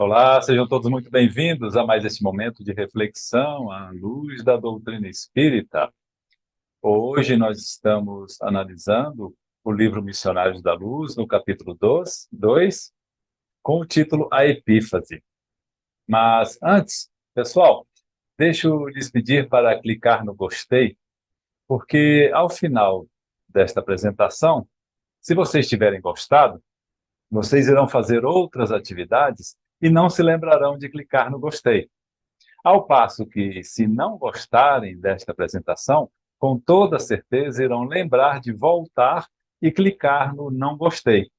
Olá, sejam todos muito bem-vindos a mais este momento de reflexão à luz da doutrina espírita. Hoje nós estamos analisando o livro Missionários da Luz, no capítulo 2, com o título A Epífase. Mas antes, pessoal, deixa eu lhes pedir para clicar no gostei, porque ao final desta apresentação, se vocês tiverem gostado, vocês irão fazer outras atividades e não se lembrarão de clicar no gostei. Ao passo que, se não gostarem desta apresentação, com toda certeza irão lembrar de voltar e clicar no não gostei.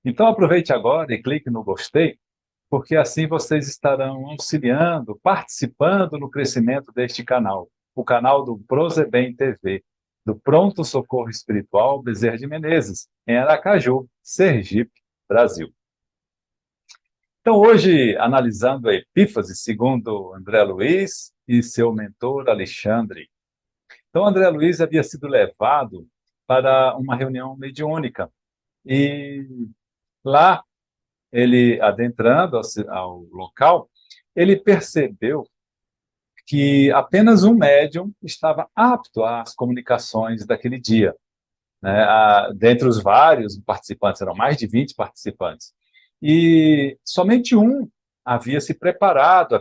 Então aproveite agora e clique no gostei, porque assim vocês estarão auxiliando, participando no crescimento deste canal, o canal do Prozebem TV, do Pronto Socorro Espiritual Bezerra de Menezes, em Aracaju, Sergipe, Brasil. Então, hoje, analisando a Epífase, segundo André Luiz e seu mentor Alexandre. Então, André Luiz havia sido levado para uma reunião mediúnica. E lá, ele adentrando ao local, ele percebeu que apenas um médium estava apto às comunicações daquele dia, né? Dentre os vários participantes, eram mais de 20 participantes. E somente um havia se preparado,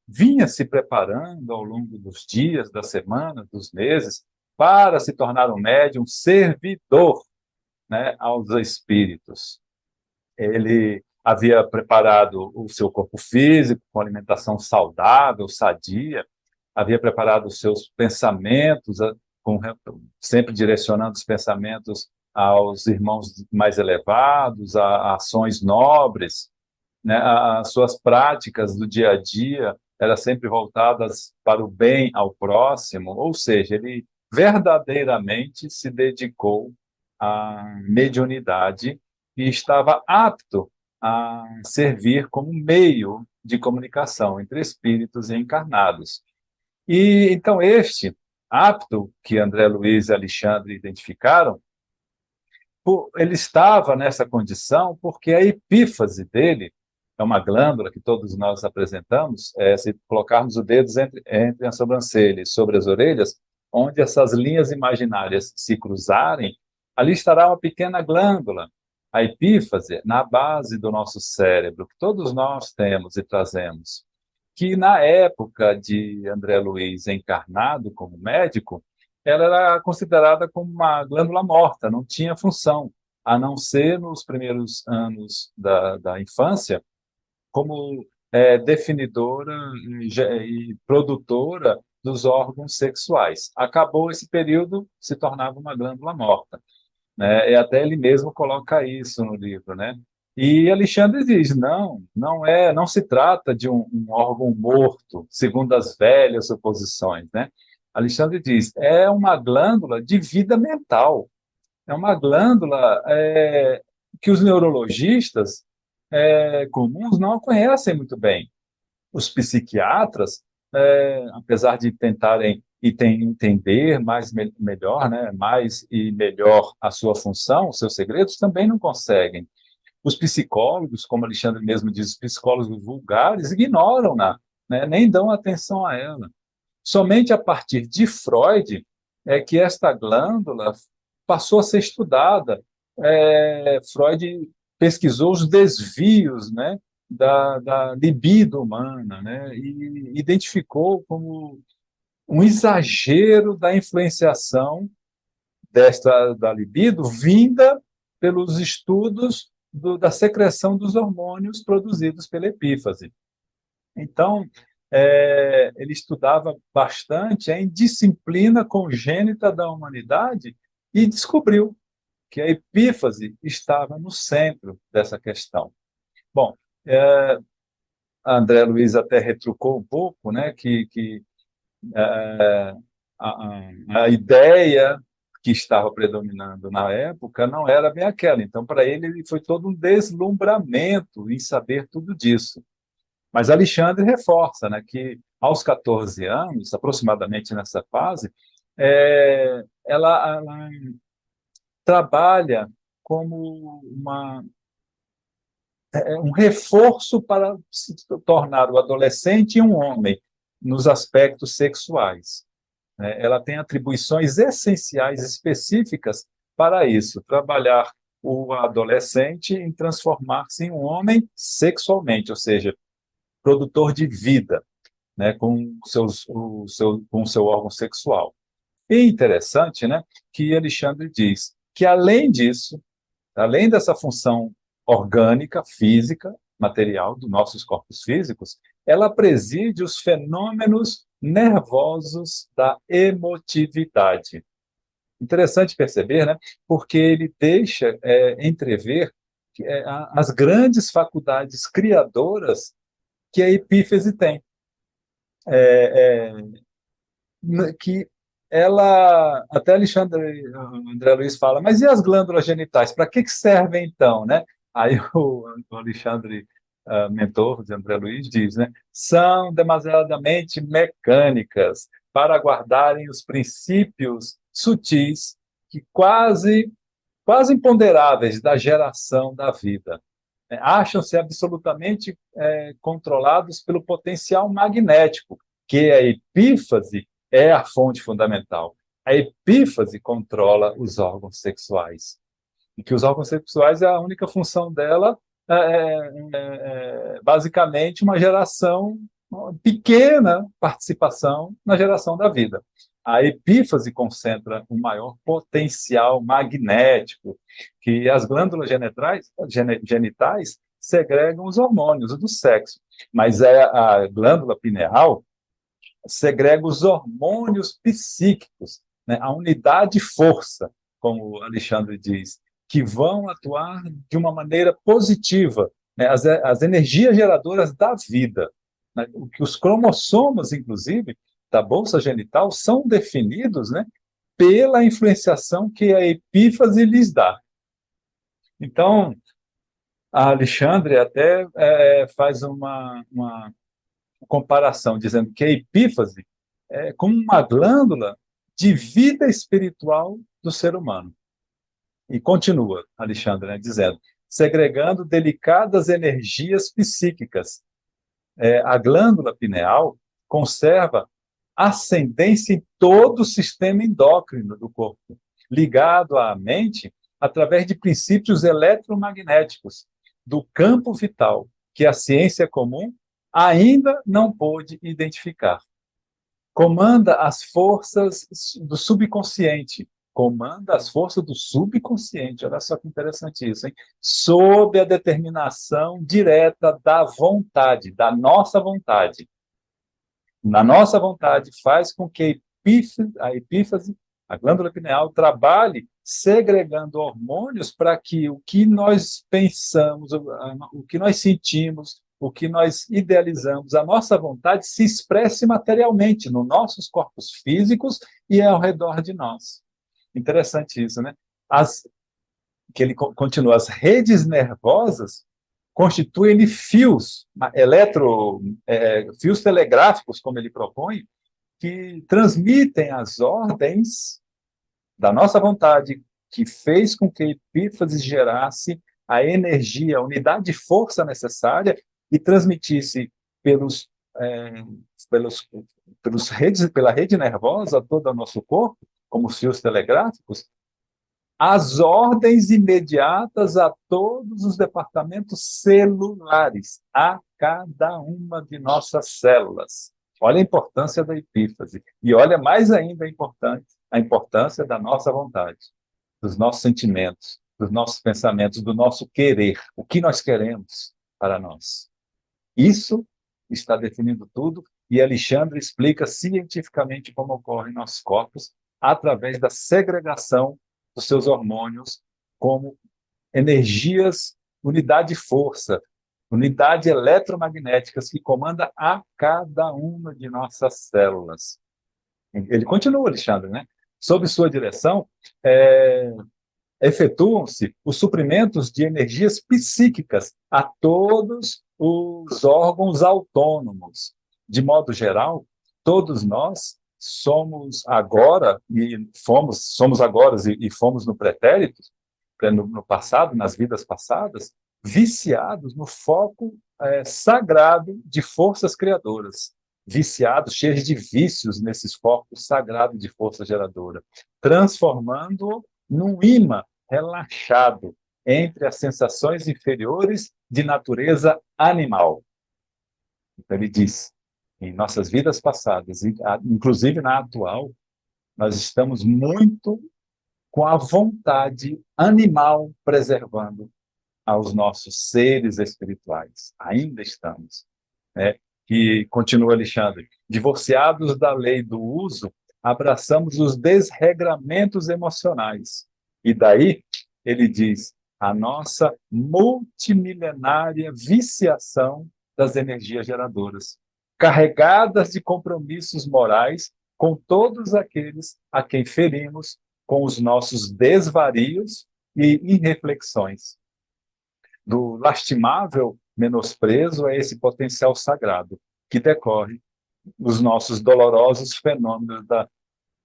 vinha se preparando ao longo dos dias, das semanas, dos meses, para se tornar um médium servidor, né, aos espíritos. Ele havia preparado o seu corpo físico com alimentação saudável, sadia, havia preparado os seus pensamentos, com, sempre direcionando os pensamentos aos irmãos mais elevados, a ações nobres, né? As suas práticas do dia a dia eram sempre voltadas para o bem ao próximo, ou seja, ele verdadeiramente se dedicou à mediunidade e estava apto a servir como meio de comunicação entre espíritos e encarnados. E então este apto que André Luiz e Alexandre identificaram, ele estava nessa condição porque a epífase dele é uma glândula que todos nós apresentamos, se colocarmos os dedos entre a sobrancelha e sobre as orelhas, onde essas linhas imaginárias se cruzarem, ali estará uma pequena glândula, a epífase, na base do nosso cérebro, que todos nós temos e trazemos, que na época de André Luiz encarnado como médico, ela era considerada como uma glândula morta, não tinha função, a não ser nos primeiros anos da infância, como definidora e produtora dos órgãos sexuais. Acabou esse período, se tornava uma glândula morta, né? E até ele mesmo coloca isso no livro, né? E Alexandre diz, não, não se trata de um órgão morto, segundo as velhas suposições, né? Alexandre diz, é uma glândula de vida mental, é uma glândula que os neurologistas comuns não a conhecem muito bem. Os psiquiatras, apesar de tentarem entender melhor, né, mais e melhor a sua função, os seus segredos, também não conseguem. Os psicólogos, como Alexandre mesmo diz, os psicólogos vulgares ignoram-na, né, nem dão atenção a ela. Somente a partir de Freud é que esta glândula passou a ser estudada. Freud pesquisou os desvios, né, da libido humana, né, e identificou como um exagero da influenciação da libido vinda pelos estudos da secreção dos hormônios produzidos pela epífase. Então, ele estudava bastante a indisciplina congênita da humanidade e descobriu que a epífase estava no centro dessa questão. Bom, é, André Luiz até retrucou um pouco, né, que a ideia que estava predominando na época não era bem aquela. Então, para ele foi todo um deslumbramento em saber tudo disso. Mas Alexandre reforça, né, que aos 14 anos, aproximadamente nessa fase, ela trabalha como um reforço para se tornar o adolescente um homem nos aspectos sexuais. Ela tem atribuições essenciais específicas para isso, trabalhar o adolescente em transformar-se em um homem sexualmente, ou seja, produtor de vida, né, com o seu órgão sexual. E interessante, né, que Alexandre diz que, além disso, além dessa função orgânica, física, material dos nossos corpos físicos, ela preside os fenômenos nervosos da emotividade. Interessante perceber, né? Porque ele deixa entrever as grandes faculdades criadoras que a epífise tem. É, que ela, até André Luiz fala, mas e as glândulas genitais? Para que servem então, né? Aí o Alexandre, mentor de André Luiz, diz, né? São demasiadamente mecânicas para guardarem os princípios sutis que quase imponderáveis da geração da vida. Acham-se absolutamente controlados pelo potencial magnético, que a epífase é a fonte fundamental. A epífase controla os órgãos sexuais. E que os órgãos sexuais, a única função dela basicamente uma geração, uma pequena participação na geração da vida. A epífase concentra um maior potencial magnético, que as glândulas genitais segregam os hormônios do sexo, mas a glândula pineal segrega os hormônios psíquicos, né? A unidade força, como o Alexandre diz, que vão atuar de uma maneira positiva, né? As energias geradoras da vida. Né? Que os cromossomos, inclusive, da bolsa genital são definidos, né, pela influenciação que a epífase lhes dá. Então, a Alexandre até faz uma comparação, dizendo que a epífase é como uma glândula de vida espiritual do ser humano. E continua, Alexandre, né, dizendo, segregando delicadas energias psíquicas. A glândula pineal conserva ascendência em todo o sistema endócrino do corpo, ligado à mente através de princípios eletromagnéticos do campo vital, que a ciência comum ainda não pôde identificar. Comanda as forças do subconsciente. Comanda as forças do subconsciente. Olha só que interessante isso, hein? Sob a determinação direta da vontade, da nossa vontade. Na nossa vontade, faz com que a epífase, a glândula pineal, trabalhe segregando hormônios para que o que nós pensamos, o que nós sentimos, o que nós idealizamos, a nossa vontade se expresse materialmente nos nossos corpos físicos e ao redor de nós. Interessante isso, né? Que ele continua, as redes nervosas constituem fios fios telegráficos, como ele propõe, que transmitem as ordens da nossa vontade, que fez com que a epífase gerasse a energia, a unidade de força necessária e transmitisse pela rede nervosa a todo o nosso corpo, como fios telegráficos, as ordens imediatas a todos os departamentos celulares, a cada uma de nossas células. Olha a importância da epífase. E olha mais ainda a importância da nossa vontade, dos nossos sentimentos, dos nossos pensamentos, do nosso querer, o que nós queremos para nós. Isso está definindo tudo e Alexandre explica cientificamente como ocorre em nossos corpos através da segregação dos seus hormônios como energias, unidade de força, unidade eletromagnéticas que comanda a cada uma de nossas células. Ele continua, Alexandre, né? Sob sua direção, efetuam-se os suprimentos de energias psíquicas a todos os órgãos autônomos. De modo geral, todos nós somos agora e fomos no pretérito, no passado, nas vidas passadas, viciados no foco sagrado de forças criadoras, viciados, cheios de vícios nesses focos sagrados de força geradora, transformando-o num imã relaxado entre as sensações inferiores de natureza animal. Então, ele diz, em nossas vidas passadas, inclusive na atual, nós estamos muito com a vontade animal preservando aos nossos seres espirituais. Ainda estamos. Né? E continua Alexandre, divorciados da lei do uso, abraçamos os desregramentos emocionais. E daí, ele diz, a nossa multimilenária viciação das energias geradoras, carregadas de compromissos morais com todos aqueles a quem ferimos com os nossos desvarios e irreflexões. Do lastimável menosprezo a esse potencial sagrado que decorre dos nossos dolorosos fenômenos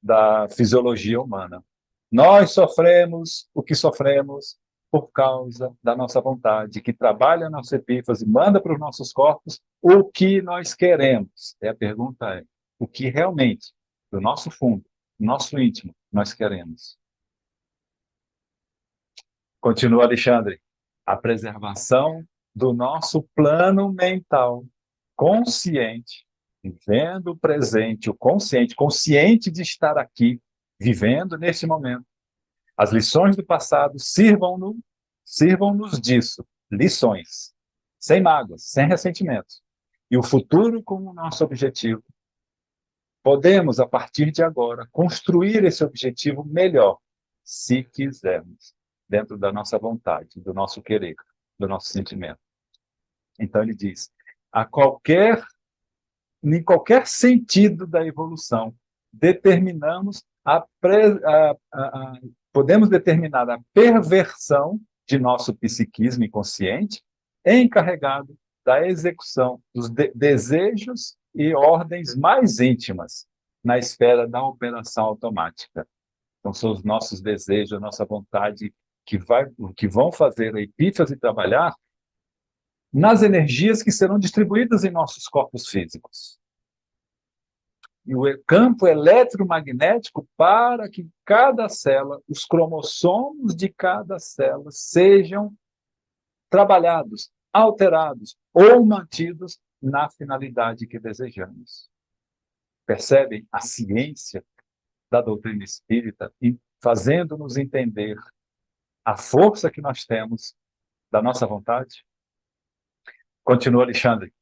da fisiologia humana. Nós sofremos o que sofremos por causa da nossa vontade, que trabalha a nossa epífase, manda para os nossos corpos o que nós queremos. E a pergunta é, o que realmente, do nosso fundo, do nosso íntimo, nós queremos? Continua Alexandre. A preservação do nosso plano mental consciente, vivendo o presente, o consciente, consciente de estar aqui, vivendo neste momento. As lições do passado sirvam-nos disso, lições, sem mágoas, sem ressentimentos. E o futuro como nosso objetivo. Podemos, a partir de agora, construir esse objetivo melhor, se quisermos, dentro da nossa vontade, do nosso querer, do nosso sentimento. Então, ele diz, em qualquer sentido da evolução, podemos determinar a perversão de nosso psiquismo inconsciente, encarregado da execução dos desejos e ordens mais íntimas na esfera da operação automática. Então, são os nossos desejos, a nossa vontade que vão fazer a epífase trabalhar nas energias que serão distribuídas em nossos corpos físicos. E o campo eletromagnético para que cada célula, os cromossomos de cada célula sejam trabalhados, alterados ou mantidos na finalidade que desejamos. Percebem a ciência da doutrina espírita fazendo-nos entender a força que nós temos da nossa vontade? Continua Alexandre.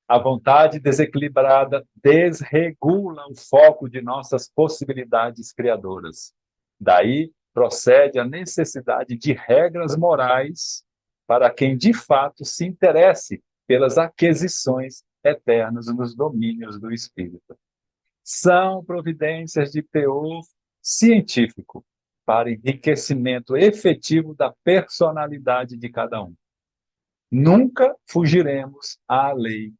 A vontade desequilibrada desregula o foco de nossas possibilidades criadoras. Daí procede a necessidade de regras morais para quem de fato se interesse pelas aquisições eternas nos domínios do espírito. São providências de teor científico para enriquecimento efetivo da personalidade de cada um. Nunca fugiremos à lei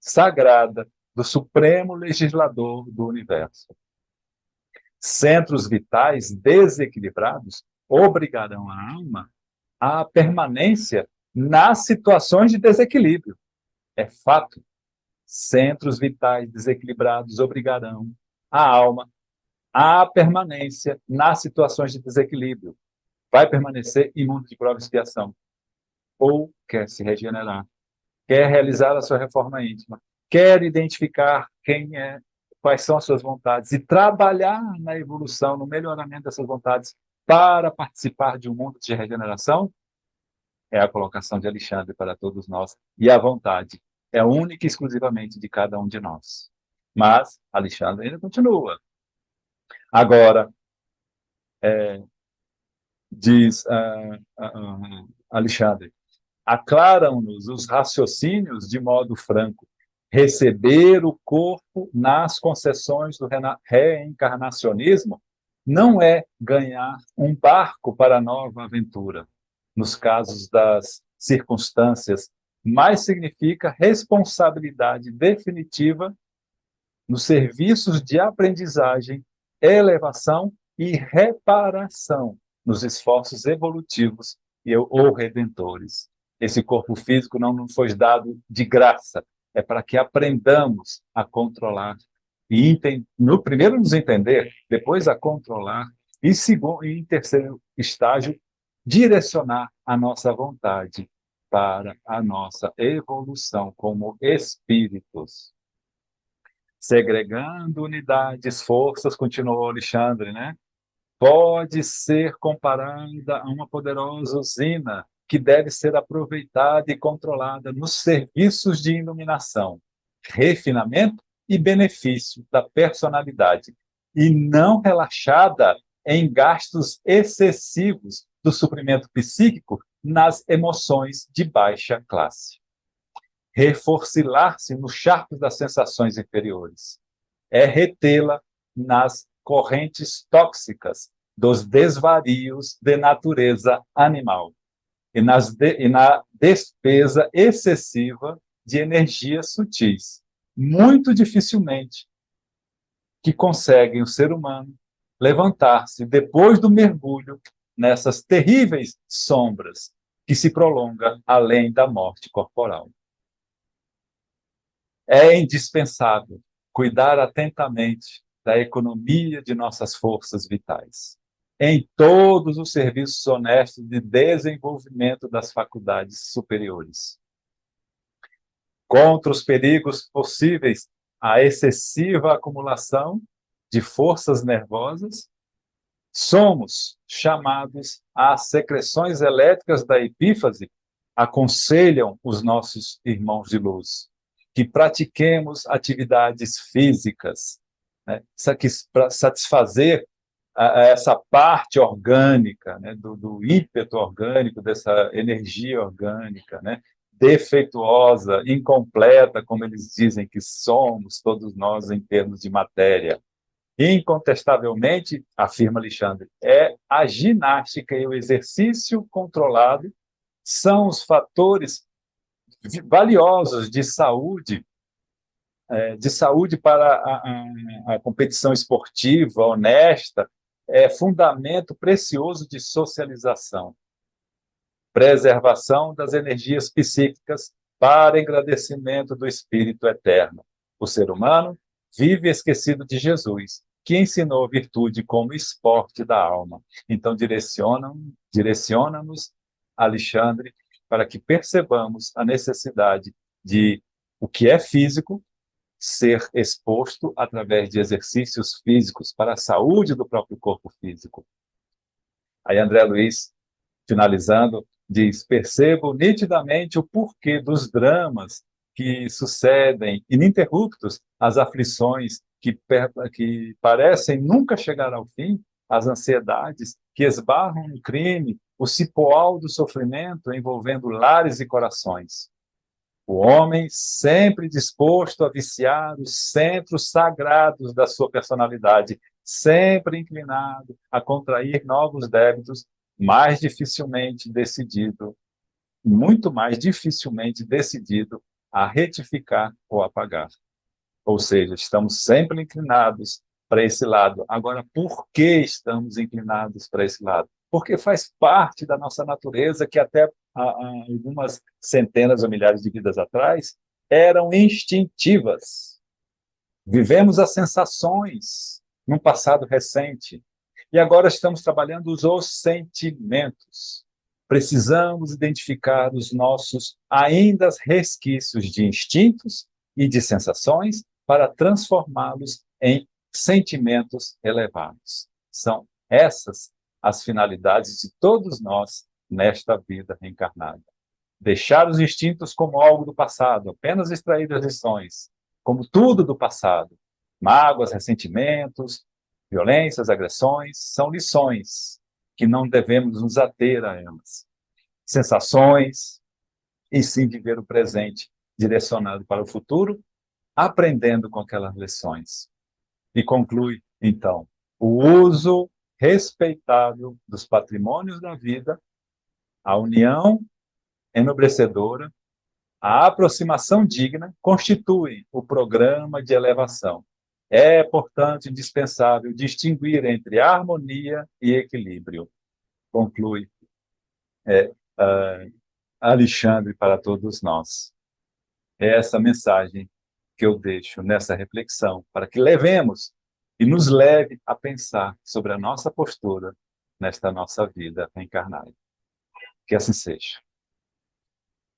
sagrada do Supremo Legislador do Universo. Centros vitais desequilibrados obrigarão a alma à permanência nas situações de desequilíbrio. É fato. Centros vitais desequilibrados obrigarão a alma à permanência nas situações de desequilíbrio. Vai permanecer em mundo de prova e expiação. Ou quer se regenerar, quer realizar a sua reforma íntima, quer identificar quem é, quais são as suas vontades e trabalhar na evolução, no melhoramento dessas vontades para participar de um mundo de regeneração, é a colocação de Alexandre para todos nós. E a vontade é única e exclusivamente de cada um de nós. Mas Alexandre ainda continua. Agora, diz Alexandre, aclaram-nos os raciocínios de modo franco. Receber o corpo nas concessões do reencarnacionismo não é ganhar um barco para a nova aventura, nos casos das circunstâncias, mas significa responsabilidade definitiva nos serviços de aprendizagem, elevação e reparação nos esforços evolutivos ou redentores. Esse corpo físico não nos foi dado de graça, é para que aprendamos a controlar e no primeiro nos entender, depois a controlar e segundo, e em terceiro estágio direcionar a nossa vontade para a nossa evolução como espíritos. Segregando unidades, forças, continuou Alexandre, né? Pode ser comparada a uma poderosa usina que deve ser aproveitada e controlada nos serviços de iluminação, refinamento e benefício da personalidade, e não relaxada em gastos excessivos do suprimento psíquico nas emoções de baixa classe. Reforcilar-se nos charcos das sensações inferiores é retê-la nas correntes tóxicas dos desvarios de natureza animal e na despesa excessiva de energias sutis. Muito dificilmente que conseguem o ser humano levantar-se depois do mergulho nessas terríveis sombras que se prolonga além da morte corporal. É indispensável cuidar atentamente da economia de nossas forças vitais, em todos os serviços honestos de desenvolvimento das faculdades superiores. Contra os perigos possíveis à excessiva acumulação de forças nervosas, somos chamados às secreções elétricas da epífase, aconselham os nossos irmãos de luz, que pratiquemos atividades físicas, né, para satisfazer essa parte orgânica, né, do ímpeto orgânico, dessa energia orgânica, né, defeituosa, incompleta, como eles dizem que somos, todos nós, em termos de matéria. Incontestavelmente, afirma Alexandre, a ginástica e o exercício controlado são os fatores valiosos de saúde para a competição esportiva honesta, é fundamento precioso de socialização, preservação das energias psíquicas para engrandecimento do espírito eterno. O ser humano vive esquecido de Jesus, que ensinou a virtude como esporte da alma. Então, direciona-nos, Alexandre, para que percebamos a necessidade de o que é físico ser exposto através de exercícios físicos para a saúde do próprio corpo físico. Aí André Luiz, finalizando, diz: percebo nitidamente o porquê dos dramas que sucedem ininterruptos, as aflições que parecem nunca chegar ao fim, as ansiedades que esbarram no crime, o cipoal do sofrimento envolvendo lares e corações. O homem sempre disposto a viciar os centros sagrados da sua personalidade, sempre inclinado a contrair novos débitos, mais dificilmente decidido, muito mais dificilmente decidido a retificar ou a pagar. Ou seja, estamos sempre inclinados para esse lado. Agora, por que estamos inclinados para esse lado? Porque faz parte da nossa natureza que até há algumas centenas ou milhares de vidas atrás eram instintivas. Vivemos as sensações num passado recente e agora estamos trabalhando os sentimentos. Precisamos identificar os nossos ainda resquícios de instintos e de sensações para transformá-los em sentimentos elevados. São essas as finalidades de todos nós nesta vida reencarnada. Deixar os instintos como algo do passado, apenas extrair as lições, como tudo do passado. Mágoas, ressentimentos, violências, agressões, são lições que não devemos nos ater a elas. Sensações, e sim viver o presente, direcionado para o futuro, aprendendo com aquelas lições. E conclui, então, o uso respeitável dos patrimônios da vida, a união enobrecedora, a aproximação digna constituem o programa de elevação. É, portanto, indispensável distinguir entre harmonia e equilíbrio. Conclui ah, Alexandre para todos nós. É essa mensagem que eu deixo nessa reflexão, para que levemos e nos leve a pensar sobre a nossa postura nesta nossa vida reencarnada. Que assim seja.